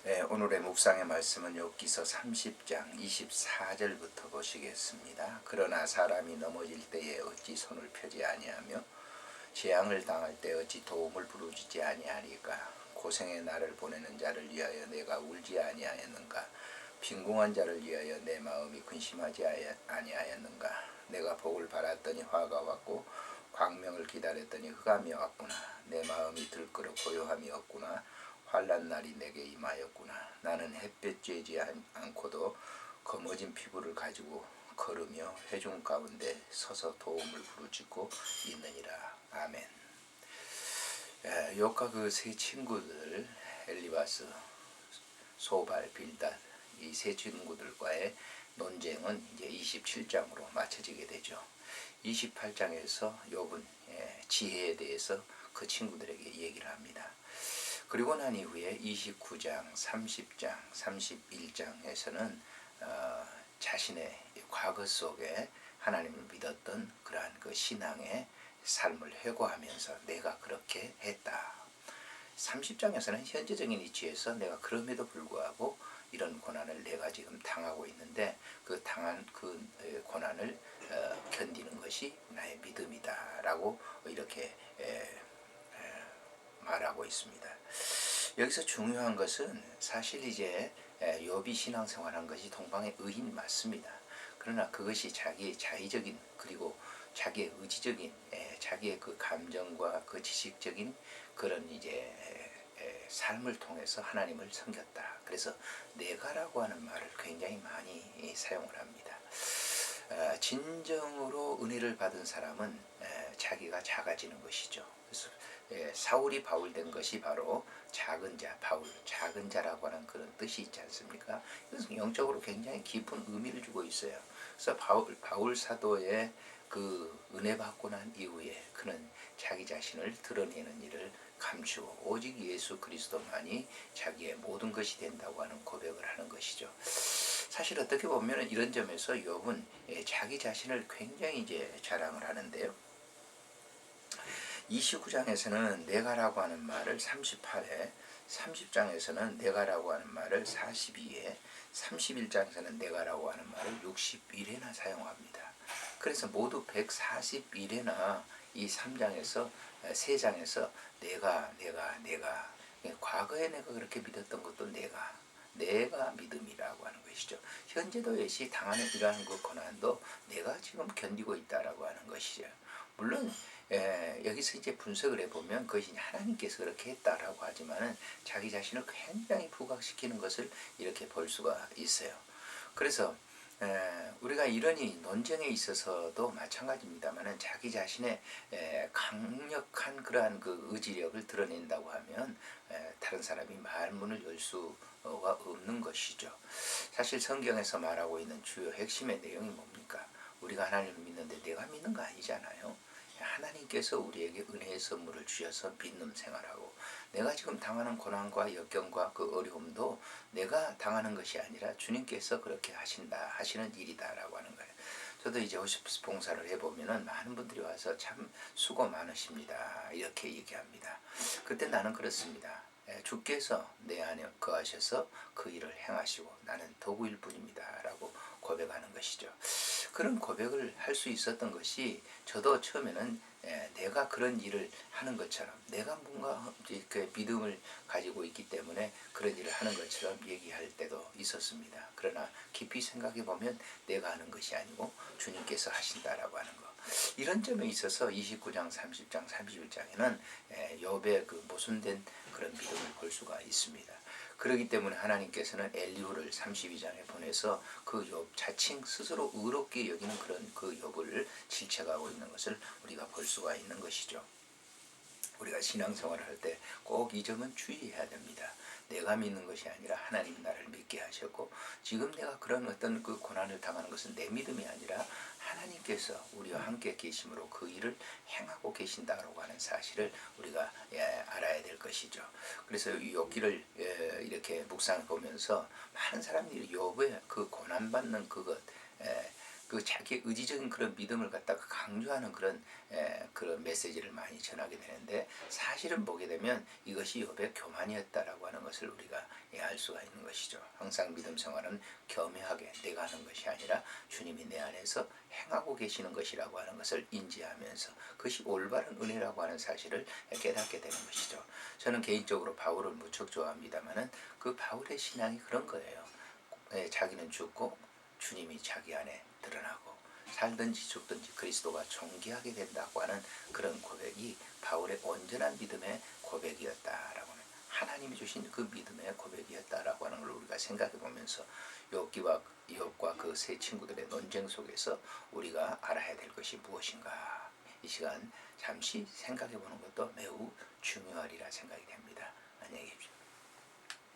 오늘의 묵상의 말씀은 욥기서 30장 24절부터 보시겠습니다. 그러나 사람이 넘어질 때에 어찌 손을 펴지 아니하며 재앙을 당할 때 어찌 도움을 부르짖지 아니하리까. 고생의 날을 보내는 자를 위하여 내가 울지 아니하였는가. 빈궁한 자를 위하여 내 마음이 근심하지 아니하였는가. 내가 복을 바랐더니 화가 왔고 광명을 기다렸더니 흑암이 왔구나. 내 마음이 들끓어 고요함이 없구나. 환난 날이 내게 임하였구나. 나는 햇볕 쬐지 않고도 검어진 피부를 가지고 걸으며 회중 가운데 서서 도움을 부르짖고 있느니라. 아멘. 욥과 그 세 친구들 엘리바스, 소발, 빌닷 이 세 친구들과의 논쟁은 이제 27장으로 마쳐지게 되죠. 28장에서 욥은 지혜에 대해서 그 친구들에게 얘기를 합니다. 그리고 난 이후에 29장, 30장, 31장에서는 자신의 과거 속에 하나님을 믿었던 그러한 그 신앙의 삶을 회고하면서 내가 그렇게 했다. 30장에서는 현재적인 위치에서 내가 그럼에도 불구하고 이런 고난을 내가 지금 당하고 있는데 그 당한 그 고난을 견디는 것이 나의 믿음이다 라고 이렇게 말하고 있습니다. 여기서 중요한 것은 사실 이제 욥이 신앙생활한 것이 동방의 의인 맞습니다. 그러나 그것이 자기의 자의적인 그리고 자기의 의지적인 자기의 그 감정과 그 지식적인 그런 이제 삶을 통해서 하나님을 섬겼다. 그래서 내가라고 하는 말을 굉장히 많이 사용을 합니다. 진정으로 은혜를 받은 사람은 자기가 작아지는 것이죠. 그래서 사울이 바울 된 것이 바로 작은 자, 바울, 작은 자라고 하는 그런 뜻이 있지 않습니까? 그래서 영적으로 굉장히 깊은 의미를 주고 있어요. 그래서 바울 사도의 그 은혜 받고 난 이후에 그는 자기 자신을 드러내는 일을 감추고 오직 예수 그리스도만이 자기의 모든 것이 된다고 하는 고백을 하는 것이죠. 사실 어떻게 보면 이런 점에서 욥은 자기 자신을 굉장히 이제 자랑을 하는데요. 29장에서는 내가라고 하는 말을 38회, 30장에서는 내가라고 하는 말을 42회, 31장에서는 내가라고 하는 말을 61회나 사용합니다. 그래서 모두 141회나 이 3장에서 3장에서 내가 과거에 내가 그렇게 믿었던 것도 내가 믿음이라고 하는 것이죠. 현재도 역시 당하는 이러한 그 고난도 내가 지금 견디고 있다라고 하는 것이죠. 물론 여기서 이제 분석을 해보면 그것이 하나님께서 그렇게 했다라고 하지만은 자기 자신을 굉장히 부각시키는 것을 이렇게 볼 수가 있어요. 그래서 우리가 이러니 논쟁에 있어서도 마찬가지입니다만은 자기 자신의 강력한 그러한 그 의지력을 드러낸다고 하면 다른 사람이 말문을 열 수가 없는 것이죠. 사실 성경에서 말하고 있는 주요 핵심의 내용이 뭡니까? 우리가 하나님을 믿는데 내가 믿는 거 아니잖아요. 하나님께서 우리에게 은혜의 선물을 주셔서 믿는 생활하고 내가 지금 당하는 고난과 역경과 그 어려움도 내가 당하는 것이 아니라 주님께서 그렇게 하시는 일이다라고 하는 거예요. 저도 이제 호스피스 봉사를 해보면은 많은 분들이 와서 참 수고 많으십니다 이렇게 얘기합니다. 그때 나는 그렇습니다. 주께서 내 안에 거하셔서 그 일을 행하시고 나는 도구일 뿐입니다 라고 고백하는 것이죠. 그런 고백을 할 수 있었던 것이 저도 처음에는 내가 그런 일을 하는 것처럼 내가 뭔가 이렇게 믿음을 가지고 있기 때문에 그런 일을 하는 것처럼 얘기할 때도 있었습니다. 그러나 깊이 생각해 보면 내가 하는 것이 아니고 주님께서 하신다라고 하는 것. 이런 점에 있어서 29장, 30장, 31장에는 욥의 그 모순된 그런 믿음을 볼 수가 있습니다. 그렇기 때문에 하나님께서는 엘리후를 32장에 보내서 그 욥 자칭 스스로 의롭게 여기는 그런 그 욥을 질책하고 있는 것을 우리가 볼 수가 있는 것이죠. 우리가 신앙생활을 할 때 꼭 이 점은 주의해야 됩니다. 내가 믿는 것이 아니라 하나님 나를 믿게 하셨고 지금 내가 그런 어떤 그 고난을 당하는 것은 내 믿음이 아니라 하나님께서 우리와 함께 계심으로 그 일을 행하고 계신다고 하는 사실을 우리가 알아야 될 것이죠. 그래서 이 욥기를 이렇게 묵상해 보면서 많은 사람들이 욥의 그 고난받는 그것 그 자기의 의지적인 그런 믿음을 갖다가 강조하는 그런 메시지를 많이 전하게 되는데 사실은 보게 되면 이것이 욥의 교만이었다라고 하는 것을 우리가 알 수가 있는 것이죠. 항상 믿음 생활은 겸허하게 내가 하는 것이 아니라 주님이 내 안에서 행하고 계시는 것이라고 하는 것을 인지하면서 그것이 올바른 은혜라고 하는 사실을 깨닫게 되는 것이죠. 저는 개인적으로 바울을 무척 좋아합니다만은 그 바울의 신앙이 그런 거예요. 자기는 죽고 주님이 자기 안에 드러나고 살든지 죽든지 그리스도가 존귀하게 된다고 하는 그런 고백이 바울의 온전한 믿음의 고백이었다라고 하는, 하나님이 주신 그 믿음의 고백이었다라고 하는 걸 우리가 생각해 보면서 욥과 그 세 친구들의 논쟁 속에서 우리가 알아야 될 것이 무엇인가, 이 시간 잠시 생각해 보는 것도 매우 중요하리라 생각이 됩니다. 안녕히 계십시오.